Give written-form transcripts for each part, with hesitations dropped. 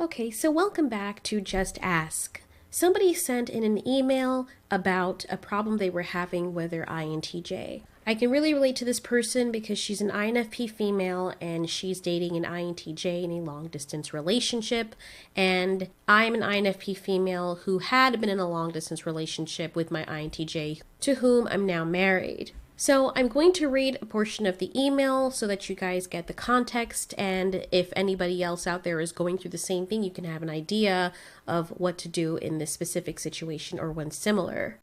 Okay, so welcome back to Just Ask. Somebody sent in an email about a problem they were having with their INTJ. I can really relate to this person because she's an INFP female and she's dating an INTJ in a long distance relationship. And I'm an INFP female who had been in a long distance relationship with my INTJ, to whom I'm now married. So I'm going to read a portion of the email so that you guys get the context, and if anybody else out there is going through the same thing, you can have an idea of what to do in this specific situation or when similar.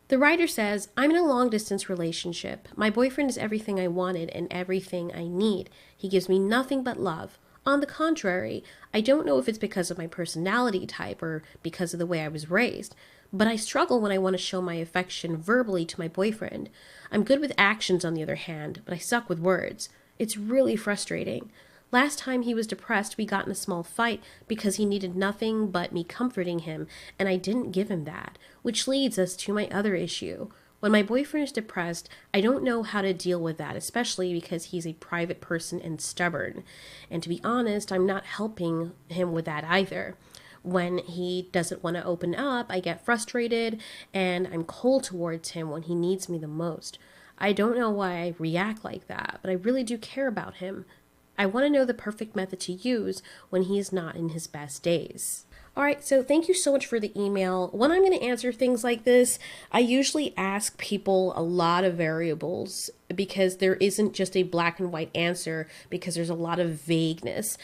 The writer says, I'm in a long distance relationship. My boyfriend is everything I wanted and everything I need. He gives me nothing but love. On the contrary, I don't know if it's because of my personality type or because of the way I was raised, but I struggle when I want to show my affection verbally to my boyfriend. I'm good with actions on the other hand, but I suck with words. It's really frustrating. Last time he was depressed, we got in a small fight because he needed nothing but me comforting him, and I didn't give him that, which leads us to my other issue. When my boyfriend is depressed, I don't know how to deal with that, especially because he's a private person and stubborn. And to be honest, I'm not helping him with that either. When he doesn't want to open up, I get frustrated and I'm cold towards him when he needs me the most. I don't know why I react like that, but I really do care about him. I want to know the perfect method to use when he is not in his best days. All right, so thank you so much for the email. When I'm going to answer things like this, I usually ask people a lot of variables because there isn't just a black and white answer because there's a lot of vagueness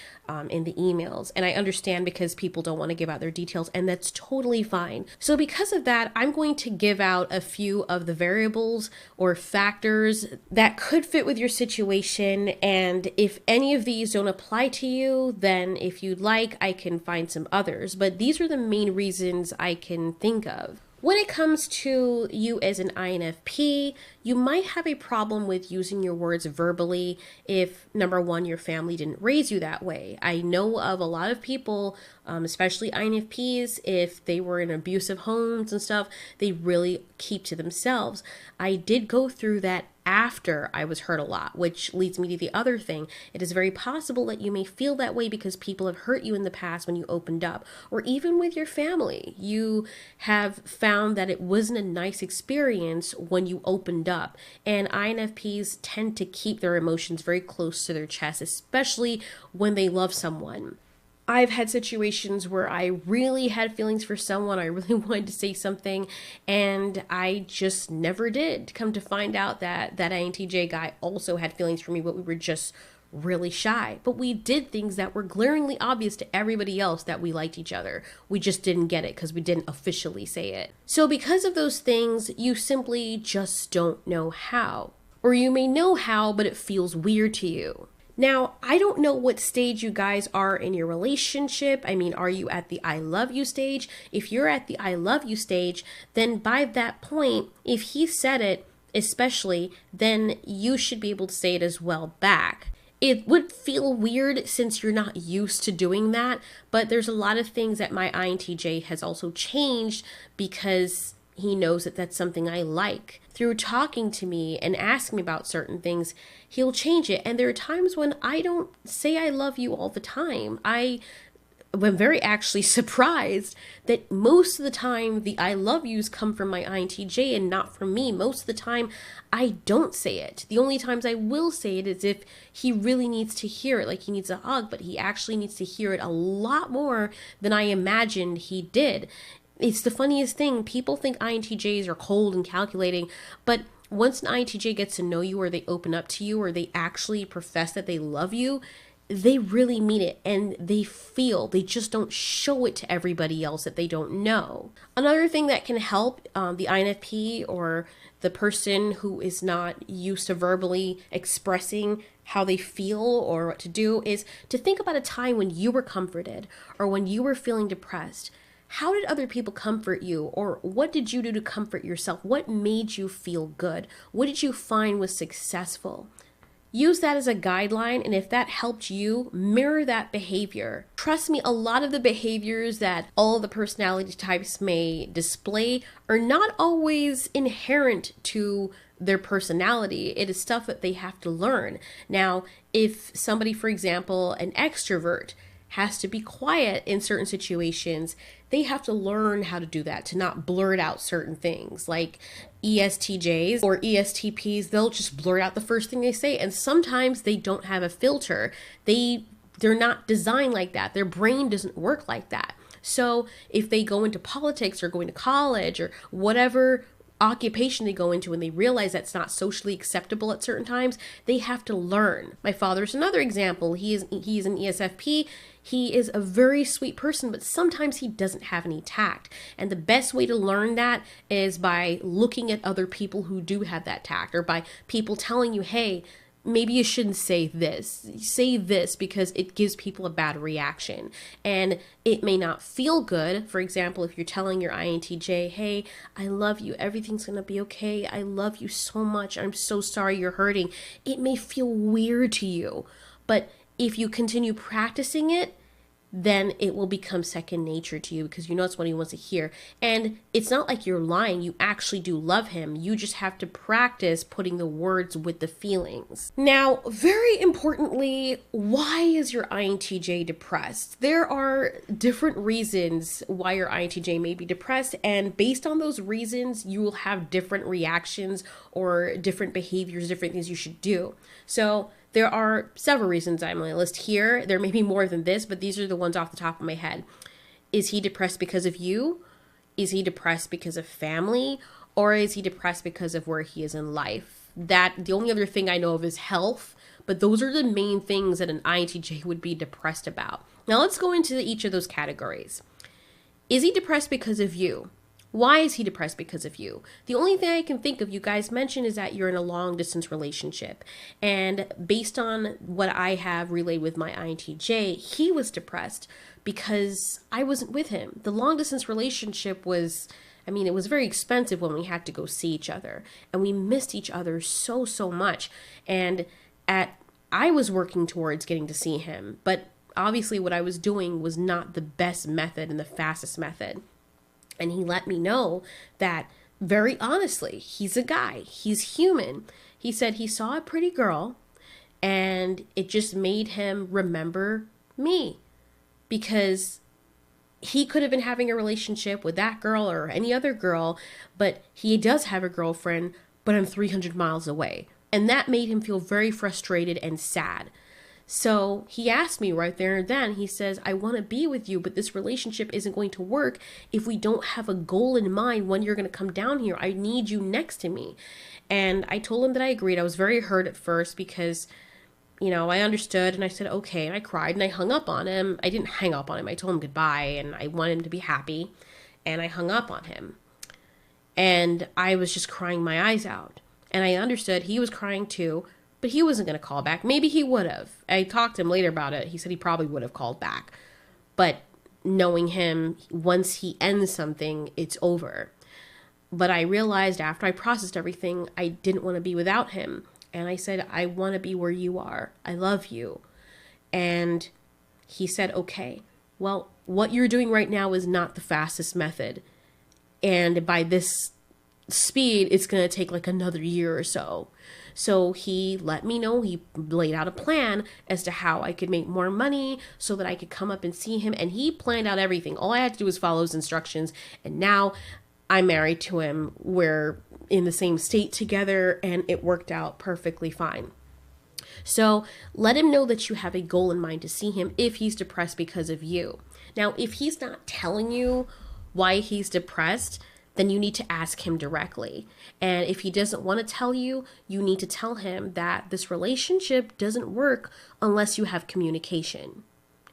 in the emails. And I understand because people don't want to give out their details, and that's totally fine. So because of that, I'm going to give out a few of the variables or factors that could fit with your situation. And if any of these don't apply to you, then if you'd like, I can find some others. But these are the main reasons I can think of. When it comes to you as an INFP, you might have a problem with using your words verbally if, number one, your family didn't raise you that way. I know of a lot of people, especially INFPs, if they were in abusive homes and stuff, they really keep to themselves. I did go through that after I was hurt a lot, which leads me to the other thing. It is very possible that you may feel that way because people have hurt you in the past when you opened up, or even with your family. You have found that it wasn't a nice experience when you opened up. And INFPs tend to keep their emotions very close to their chest, especially when they love someone. I've had situations where I really had feelings for someone, I really wanted to say something, and I just never did. Come to find out that that INTJ guy also had feelings for me, but we were just really shy. But we did things that were glaringly obvious to everybody else that we liked each other. We just didn't get it because we didn't officially say it. So because of those things, you simply just don't know how. Or you may know how, but it feels weird to you. Now, I don't know what stage you guys are in your relationship. I mean, are you at the I love you stage? If you're at the I love you stage, then by that point, if he said it, especially, then you should be able to say it as well back. It would feel weird since you're not used to doing that, but there's a lot of things that my INTJ has also changed because he knows that that's something I like. Through talking to me and asking me about certain things, he'll change it. And there are times when I don't say I love you all the time. I'm very actually surprised that most of the time the I love yous come from my INTJ and not from me. Most of the time I don't say it. The only times I will say it is if he really needs to hear it, like he needs a hug, but he actually needs to hear it a lot more than I imagined he did. It's the funniest thing. People think INTJs are cold and calculating, but once an INTJ gets to know you or they open up to you or they actually profess that they love you, they really mean it and they just don't show it to everybody else that they don't know. Another thing that can help the INFP or the person who is not used to verbally expressing how they feel or what to do is to think about a time when you were comforted or when you were feeling depressed. How did other people comfort you? Or what did you do to comfort yourself? What made you feel good? What did you find was successful? Use that as a guideline, and if that helped you, mirror that behavior. Trust me, a lot of the behaviors that all the personality types may display are not always inherent to their personality. It is stuff that they have to learn. Now, if somebody, for example, an extrovert, has to be quiet in certain situations, they have to learn how to do that, to not blurt out certain things. Like ESTJs or ESTPs, they'll just blurt out the first thing they say, and sometimes they don't have a filter. They're not designed like that. Their brain doesn't work like that. So if they go into politics or going to college or whatever occupation they go into and they realize that's not socially acceptable at certain times, they have to learn. My father's another example. He's an ESFP. He is a very sweet person, but sometimes he doesn't have any tact. And the best way to learn that is by looking at other people who do have that tact, or by people telling you, hey, maybe you shouldn't say this because it gives people a bad reaction and it may not feel good. For example, if you're telling your INTJ, hey, I love you, everything's gonna be okay, I love you so much, I'm so sorry you're hurting, it may feel weird to you, but if you continue practicing it, then it will become second nature to you, because you know it's what he wants to hear. And it's not like you're lying. You actually do love him. You just have to practice putting the words with the feelings. Now, very importantly, why is your INTJ depressed? There are different reasons why your INTJ may be depressed, and based on those reasons, you will have different reactions or different behaviors, different things you should do. So there are several reasons I'm going to list here. There may be more than this, but these are the ones off the top of my head. Is he depressed because of you? Is he depressed because of family? Or is he depressed because of where he is in life? The only other thing I know of is health, but those are the main things that an INTJ would be depressed about. Now let's go into each of those categories. Is he depressed because of you? Why is he depressed because of you? The only thing I can think of you guys mentioned is that you're in a long distance relationship. And based on what I have relayed with my INTJ, he was depressed because I wasn't with him. The long distance relationship was, it was very expensive when we had to go see each other. And we missed each other so, so much. And I was working towards getting to see him. But obviously what I was doing was not the best method and the fastest method. And he let me know that, very honestly, he's a guy, he's human. He said he saw a pretty girl and it just made him remember me, because he could have been having a relationship with that girl or any other girl, but he does have a girlfriend, but I'm 300 miles away. And that made him feel very frustrated and sad. So he asked me right there and then, he says, I want to be with you, but this relationship isn't going to work if we don't have a goal in mind when you're going to come down here. I need you next to me. And I told him that I agreed. I was very hurt at first because, I understood, and I said, okay. And I cried and I hung up on him. I didn't hang up on him. I told him goodbye and I wanted him to be happy, and I hung up on him. And I was just crying my eyes out. And I understood he was crying too. But he wasn't going to call back. Maybe he would have. I talked to him later about it. He said he probably would have called back. But knowing him, once he ends something, it's over. But I realized after I processed everything, I didn't want to be without him. And I said, I want to be where you are. I love you. And he said, okay, well, what you're doing right now is not the fastest method. And by this speed, it's going to take like another year or so. So he let me know, he laid out a plan as to how I could make more money so that I could come up and see him. And he planned out everything. All I had to do was follow his instructions. And now I'm married to him. We're in the same state together and it worked out perfectly fine. So let him know that you have a goal in mind to see him if he's depressed because of you. Now, if he's not telling you why he's depressed, then you need to ask him directly. And if he doesn't want to tell you, you need to tell him that this relationship doesn't work unless you have communication.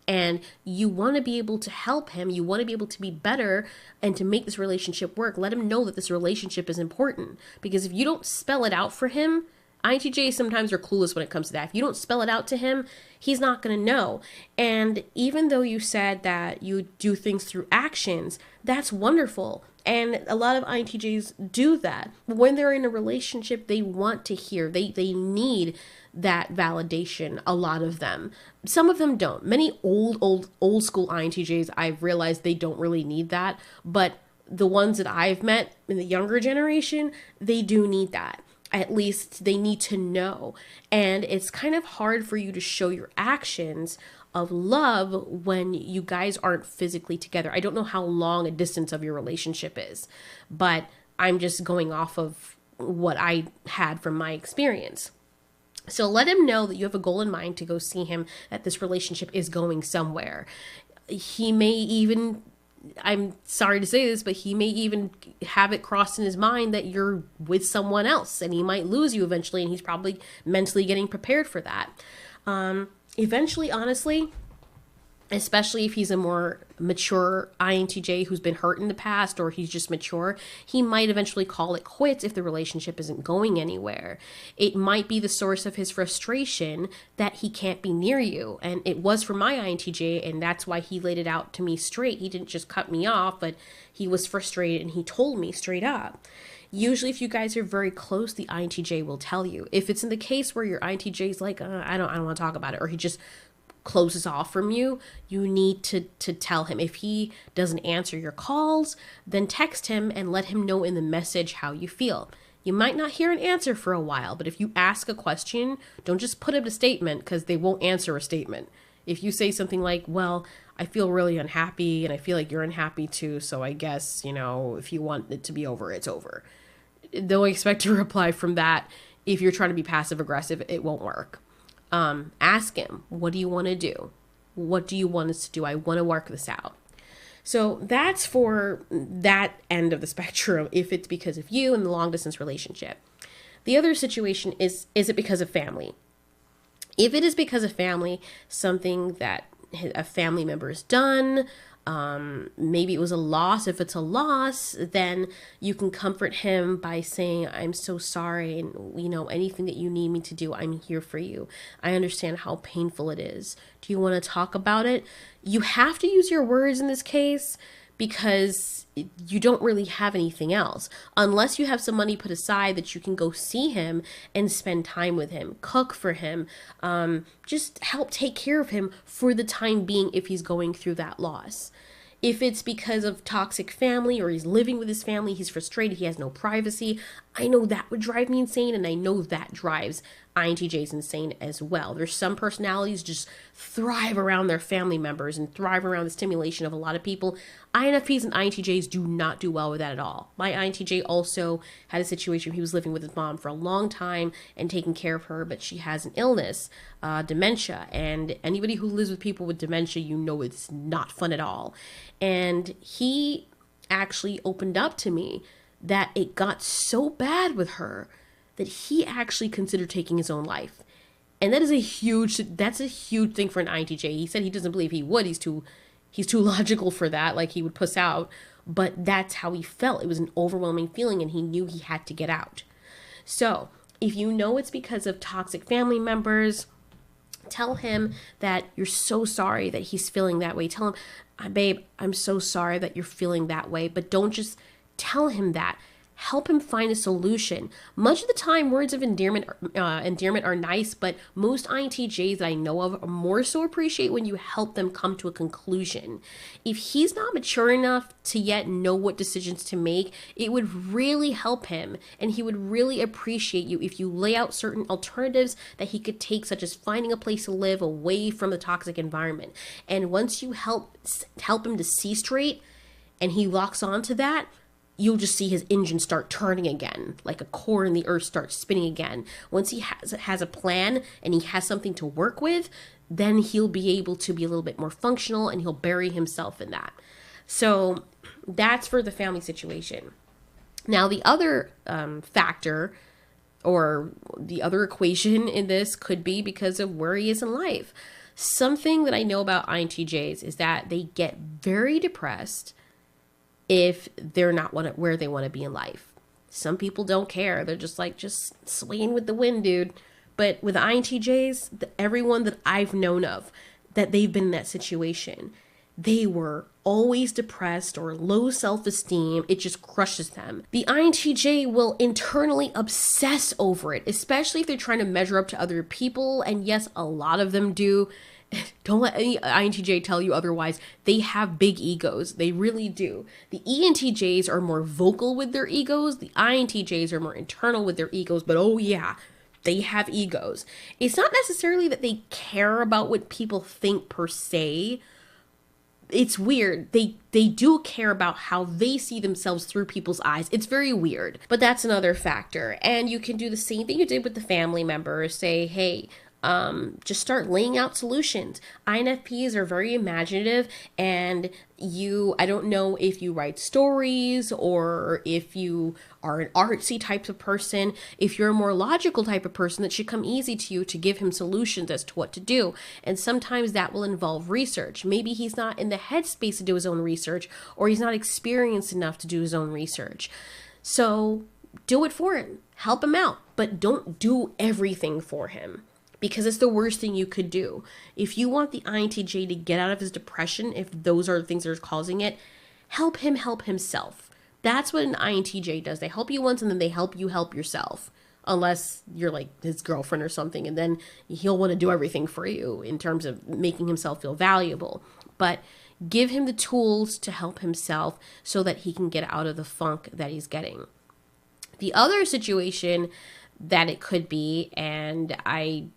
And you want to be able to help him. You want to be able to be better and to make this relationship work. Let him know that this relationship is important. Because if you don't spell it out for him, INTJs sometimes are clueless when it comes to that. If you don't spell it out to him, he's not going to know. And even though you said that you do things through actions, that's wonderful. And a lot of INTJs do that. When they're in a relationship, they want to hear, they need that validation, a lot of them. Some of them don't. Many old school INTJs, I've realized they don't really need that. But the ones that I've met in the younger generation, they do need that. At least they need to know. And it's kind of hard for you to show your actions of love when you guys aren't physically together. I don't know how long a distance of your relationship is, but I'm just going off of what I had from my experience. So let him know that you have a goal in mind to go see him, that this relationship is going somewhere. He may even, I'm sorry to say this, but he may even have it crossed in his mind that you're with someone else and he might lose you eventually, and he's probably mentally getting prepared for that. Eventually, honestly, especially if he's a more mature INTJ who's been hurt in the past, or he's just mature, he might eventually call it quits if the relationship isn't going anywhere. It might be the source of his frustration that he can't be near you. And it was for my INTJ, and that's why he laid it out to me straight. He didn't just cut me off, but he was frustrated and he told me straight up. Usually if you guys are very close, the INTJ will tell you. If it's in the case where your INTJ is like, I don't want to talk about it, or he just closes off from you, you need to tell him. If he doesn't answer your calls, then text him and let him know in the message how you feel. You might not hear an answer for a while, but if you ask a question, don't just put up a statement, because they won't answer a statement. If you say something like, well, I feel really unhappy and I feel like you're unhappy too, so I guess, if you want it to be over, it's over. Don't expect a reply from that. If you're trying to be passive aggressive, it won't work. Ask him, what do you want to do? What do you want us to do? I want to work this out. So that's for that end of the spectrum, if it's because of you in the long distance relationship. The other situation is it because of family? If it is because of family, something that a family member has done, maybe it was a loss. If it's a loss, then you can comfort him by saying, I'm so sorry. And anything that you need me to do, I'm here for you. I understand how painful it is. Do you want to talk about it? You have to use your words in this case, because you don't really have anything else. Unless you have some money put aside that you can go see him and spend time with him, cook for him, just help take care of him for the time being if he's going through that loss. If it's because of toxic family, or he's living with his family, he's frustrated, he has no privacy, I know that would drive me insane, and I know that drives INTJs insane as well. There's some personalities just thrive around their family members and thrive around the stimulation of a lot of people. INFPs and INTJs do not do well with that at all. My INTJ also had a situation where he was living with his mom for a long time and taking care of her, but she has an illness, dementia, and anybody who lives with people with dementia, it's not fun at all. And he actually opened up to me that it got so bad with her that he actually considered taking his own life. And that's a huge thing for an INTJ. He said he doesn't believe he would. He's too logical for that. Like, he would puss out, but that's how he felt. It was an overwhelming feeling, and he knew he had to get out. So if you know it's because of toxic family members, tell him that you're so sorry that he's feeling that way. Tell him, babe, I'm so sorry that you're feeling that way, but don't just tell him that. Help him find a solution. Much of the time, words of endearment are nice, but most INTJs that I know of more so appreciate when you help them come to a conclusion. If he's not mature enough to yet know what decisions to make, it would really help him, and he would really appreciate you if you lay out certain alternatives that he could take, such as finding a place to live away from the toxic environment. And once you help him to see straight, and he locks onto that, you'll just see his engine start turning again, like a core in the earth starts spinning again. Once he has a plan and he has something to work with, then he'll be able to be a little bit more functional, and he'll bury himself in that. So that's for the family situation. Now, the other factor, or the other equation in this, could be because of where he is in life. Something that I know about INTJs is that they get very depressed if they're not where they want to be in life. Some people don't care. They're just swaying with the wind, dude. But with INTJs, everyone that I've known of, that they've been in that situation, they were always depressed or low self-esteem. It just crushes them. The INTJ will internally obsess over it, especially if they're trying to measure up to other people. And yes, a lot of them do. Don't let any INTJ tell you otherwise. They have big egos. They really do. The ENTJs are more vocal with their egos. The INTJs are more internal with their egos. But oh yeah, they have egos. It's not necessarily that they care about what people think per se. It's weird. They do care about how they see themselves through people's eyes. It's very weird, but that's another factor. And you can do the same thing you did with the family members. Say, hey, just start laying out solutions. INFPs are very imaginative, and I don't know if you write stories or if you are an artsy type of person. If you're a more logical type of person, that should come easy to you to give him solutions as to what to do. And sometimes that will involve research. Maybe he's not in the headspace to do his own research, or he's not experienced enough to do his own research. So do it for him. Help him out, but don't do everything for him, because it's the worst thing you could do. If you want the INTJ to get out of his depression, if those are the things that are causing it, help him help himself. That's what an INTJ does. They help you once, and then they help you help yourself. Unless you're like his girlfriend or something, and then he'll want to do everything for you in terms of making himself feel valuable. But give him the tools to help himself so that he can get out of the funk that he's getting. The other situation that it could be, and I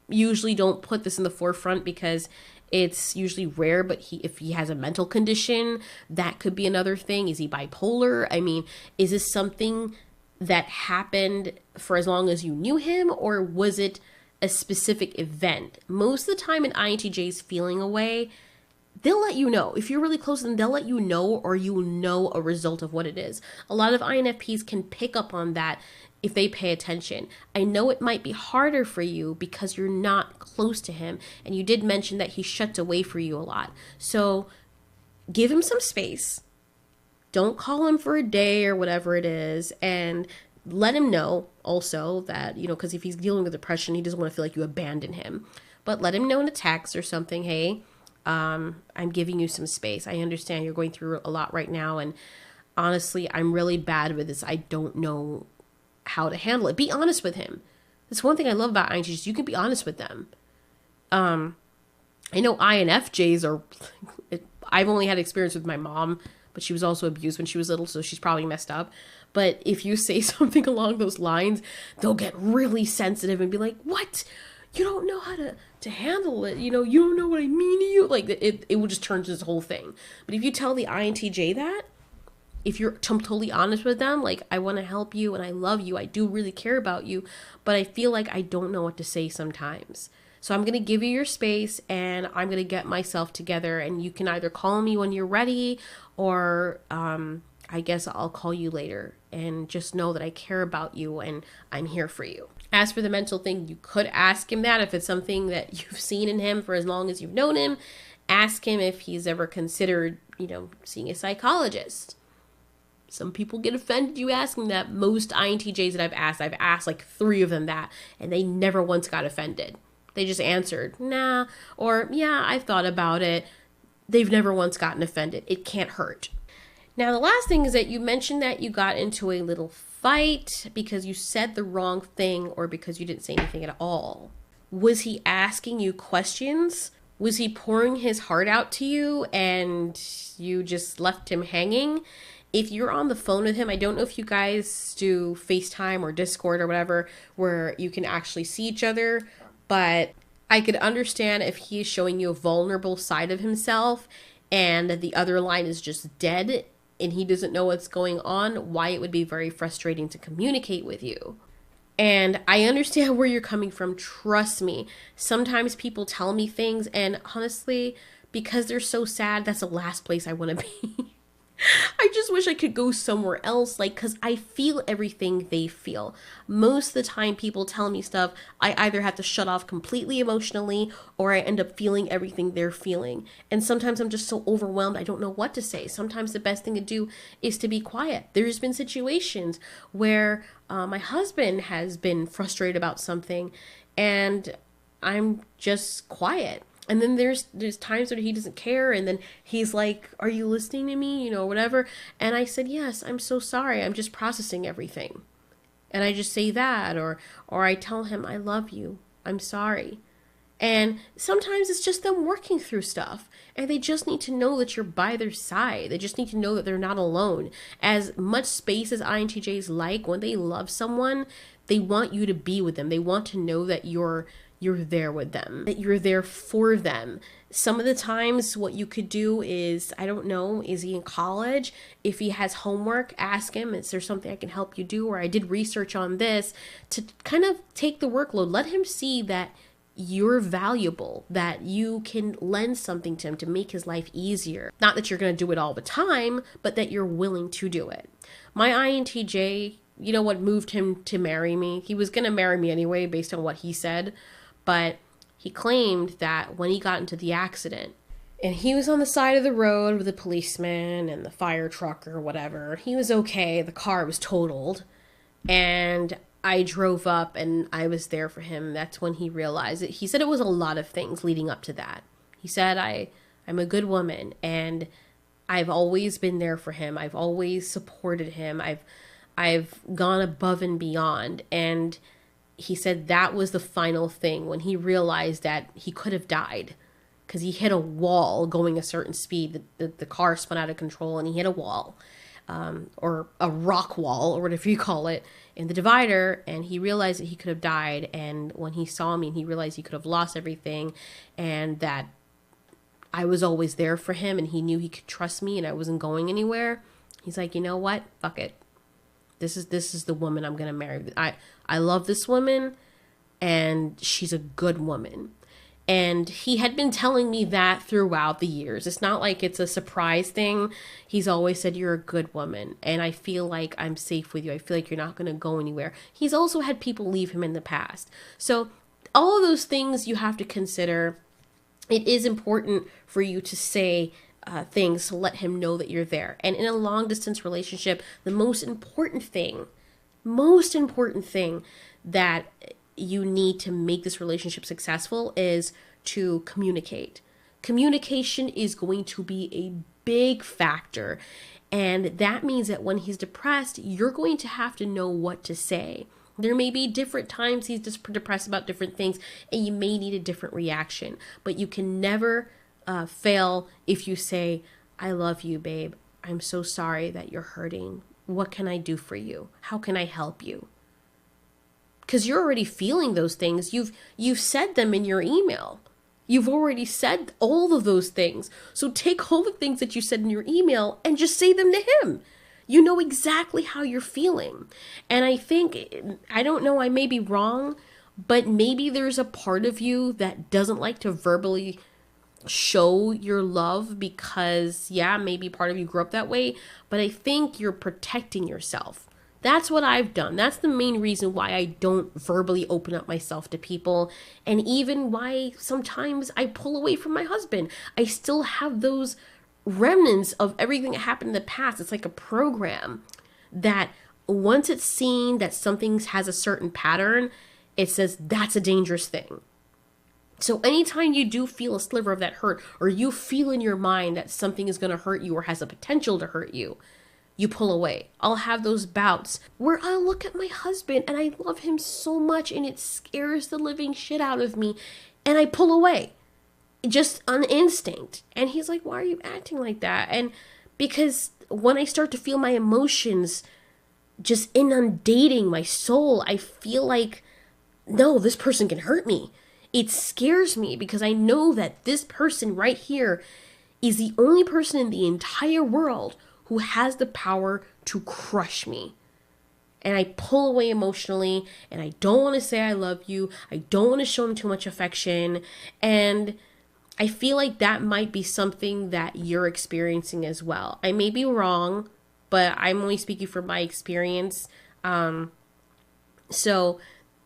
usually don't put this in the forefront because it's usually rare, but if he has a mental condition, that could be another thing. Is he bipolar? I mean, is this something that happened for as long as you knew him, or was it a specific event? Most of the time, an INTJ is feeling a way, they'll let you know. If you're really close to them, they'll let you know, or you know a result of what it is. A lot of INFPs can pick up on that if they pay attention. I know it might be harder for you because you're not close to him, and you did mention that he shuts away for you a lot. So give him some space. Don't call him for a day or whatever it is, and let him know also that, because if he's dealing with depression, he doesn't want to feel like you abandon him. But let him know in a text or something, hey, I'm giving you some space. I understand you're going through a lot right now, and honestly, I'm really bad with this. I don't know how to handle it. Be honest with him. That's one thing I love about INTJs. You can be honest with them. I know INFJs are, I've only had experience with my mom, but she was also abused when she was little, so she's probably messed up. But if you say something along those lines, they'll get really sensitive and be like, what? You don't know how to handle it. You don't know what I mean to you. Like, it will just turn to this whole thing. But if you tell the INTJ that, if you're totally honest with them, like, I want to help you and I love you, I do really care about you, but I feel like I don't know what to say sometimes. So I'm going to give you your space, and I'm going to get myself together, and you can either call me when you're ready, or I guess I'll call you later, and just know that I care about you and I'm here for you. As for the mental thing, you could ask him that if it's something that you've seen in him for as long as you've known him. Ask him if he's ever considered, seeing a psychologist. Some people get offended you asking that. Most INTJs that I've asked like 3 of them that, and they never once got offended. They just answered, nah, or yeah, I've thought about it. They've never once gotten offended. It can't hurt. Now, the last thing is that you mentioned that you got into a little fight because you said the wrong thing or because you didn't say anything at all. Was he asking you questions? Was he pouring his heart out to you and you just left him hanging? If you're on the phone with him, I don't know if you guys do FaceTime or Discord or whatever, where you can actually see each other, but I could understand if he's showing you a vulnerable side of himself and the other line is just dead and he doesn't know what's going on, why it would be very frustrating to communicate with you. And I understand where you're coming from. Trust me. Sometimes people tell me things, and honestly, because they're so sad, that's the last place I want to be. I just wish I could go somewhere else, because I feel everything they feel. Most of the time people tell me stuff, I either have to shut off completely emotionally, or I end up feeling everything they're feeling. And sometimes I'm just so overwhelmed, I don't know what to say. Sometimes the best thing to do is to be quiet. There's been situations where my husband has been frustrated about something, and I'm just quiet. And then there's times where he doesn't care, and then he's like, are you listening to me, whatever. And I said, yes, I'm so sorry, I'm just processing everything. And I just say that, or I tell him, I love you, I'm sorry. And sometimes it's just them working through stuff, and they just need to know that you're by their side. They just need to know that they're not alone. As much space as INTJs like, when they love someone, They want you to be with them. They want to know that you're there with them, that you're there for them. Some of the times what you could do is, I don't know, is he in college? If he has homework, ask him, is there something I can help you do? Or I did research on this, to kind of take the workload. Let him see that you're valuable, that you can lend something to him to make his life easier. Not that you're going to do it all the time, but that you're willing to do it. My INTJ, you know what moved him to marry me? He was going to marry me anyway based on what he said, but he claimed that when he got into the accident and he was on the side of the road with the policeman and the fire truck or whatever, he was okay. The car was totaled and I drove up and I was there for him. That's when he realized it. He said it was a lot of things leading up to that. He said, I'm a good woman and I've always been there for him. I've always supported him. I've gone above and beyond. And he said that was the final thing when he realized that he could have died because he hit a wall going a certain speed. The car spun out of control and he hit a wall, or a rock wall or whatever you call it, in the divider, and he realized that he could have died. And when he saw me, he realized he could have lost everything and that I was always there for him and he knew he could trust me and I wasn't going anywhere. He's like, you know what? Fuck it. This is the woman I'm going to marry. I love this woman and she's a good woman. And he had been telling me that throughout the years. It's not like it's a surprise thing. He's always said, you're a good woman. And I feel like I'm safe with you. I feel like you're not going to go anywhere. He's also had people leave him in the past. So all of those things you have to consider. It is important for you to say things to let him know that you're there. And in a long distance relationship, the most important thing that you need to make this relationship successful is to communicate. Communication is going to be a big factor. And that means that when he's depressed, you're going to have to know what to say. There may be different times he's just depressed about different things and you may need a different reaction, but you can never fail if you say, I love you, babe. I'm so sorry that you're hurting. What can I do for you? How can I help you? Because you're already feeling those things. You've said them in your email. You've already said all of those things. So take all the things that you said in your email and just say them to him. You know exactly how you're feeling. And I think, I don't know, I may be wrong, but maybe there's a part of you that doesn't like to verbally show your love because, yeah, maybe part of you grew up that way, but I think you're protecting yourself. That's what I've done. That's the main reason why I don't verbally open up myself to people, and even why sometimes I pull away from my husband. I still have those remnants of everything that happened in the past. It's like a program that once it's seen that something has a certain pattern, it says that's a dangerous thing. So anytime you do feel a sliver of that hurt, or you feel in your mind that something is going to hurt you or has a potential to hurt you, you pull away. I'll have those bouts where I look at my husband and I love him so much and it scares the living shit out of me and I pull away. Just on instinct. And he's like, why are you acting like that? And because when I start to feel my emotions just inundating my soul, I feel like, no, this person can hurt me. It scares me because I know that this person right here is the only person in the entire world who has the power to crush me. And I pull away emotionally and I don't want to say I love you. I don't want to show him too much affection. And I feel like that might be something that you're experiencing as well. I may be wrong, but I'm only speaking from my experience. So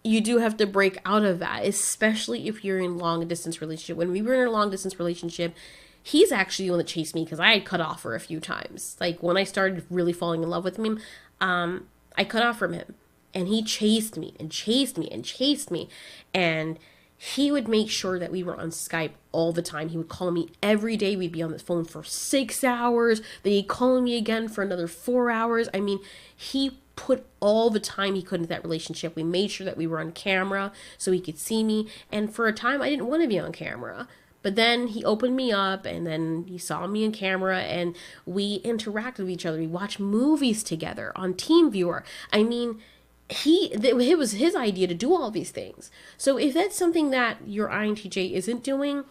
you do have to break out of that, especially if you're in long distance relationship. When we were in a long distance relationship, he's actually the one that chased me because I had cut off for a few times. Like when I started really falling in love with him, I cut off from him and he chased me and chased me and chased me. And he would make sure that we were on Skype all the time. He would call me every day. We'd be on the phone for 6 hours. Then he'd call me again for another 4 hours. I mean, he put all the time he could into that relationship. We made sure that we were on camera so he could see me. And for a time, I didn't want to be on camera. But then he opened me up and then he saw me in camera and we interacted with each other. We watched movies together on TeamViewer. I mean, it was his idea to do all these things. So if that's something that your INTJ isn't doing,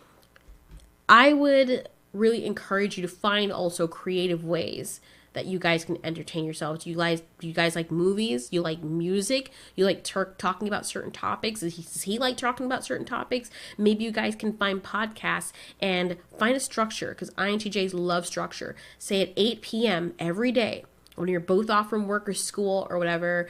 I would really encourage you to find also creative ways that you guys can entertain yourselves. You guys like movies? You like music? You like talking about certain topics? Does he like talking about certain topics? Maybe you guys can find podcasts and find a structure, because INTJs love structure. Say at 8 p.m. every day when you're both off from work or school or whatever,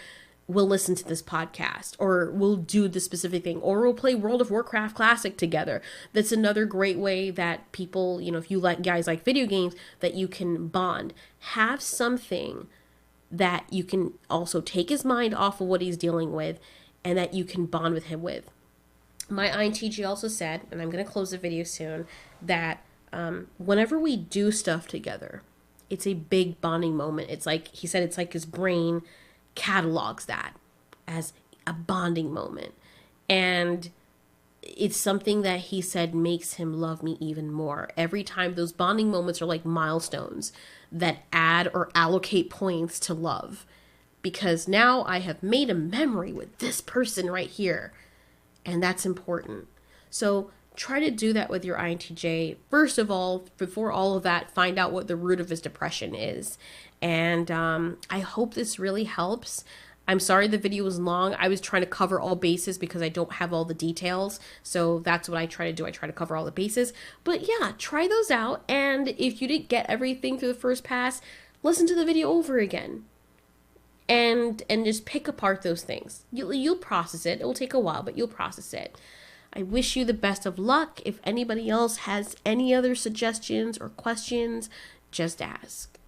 we'll listen to this podcast, or we'll do this specific thing, or we'll play World of Warcraft Classic together. That's another great way that people, if you guys like video games, that you can bond. Have something that you can also take his mind off of what he's dealing with and that you can bond with him with. My INTJ also said, and I'm going to close the video soon, that whenever we do stuff together, it's a big bonding moment. It's like, he said, it's like his brain catalogs that as a bonding moment. And it's something that he said makes him love me even more. Every time, those bonding moments are like milestones that add or allocate points to love. Because now I have made a memory with this person right here. And that's important. So try to do that with your INTJ. First of all, before all of that, find out what the root of his depression is. And I hope this really helps. I'm sorry the video was long. I was trying to cover all bases because I don't have all the details. So that's what I try to do. I try to cover all the bases. But yeah, try those out. And if you didn't get everything through the first pass, listen to the video over again. And just pick apart those things. You'll process it. It will take a while, but you'll process it. I wish you the best of luck. If anybody else has any other suggestions or questions, just ask.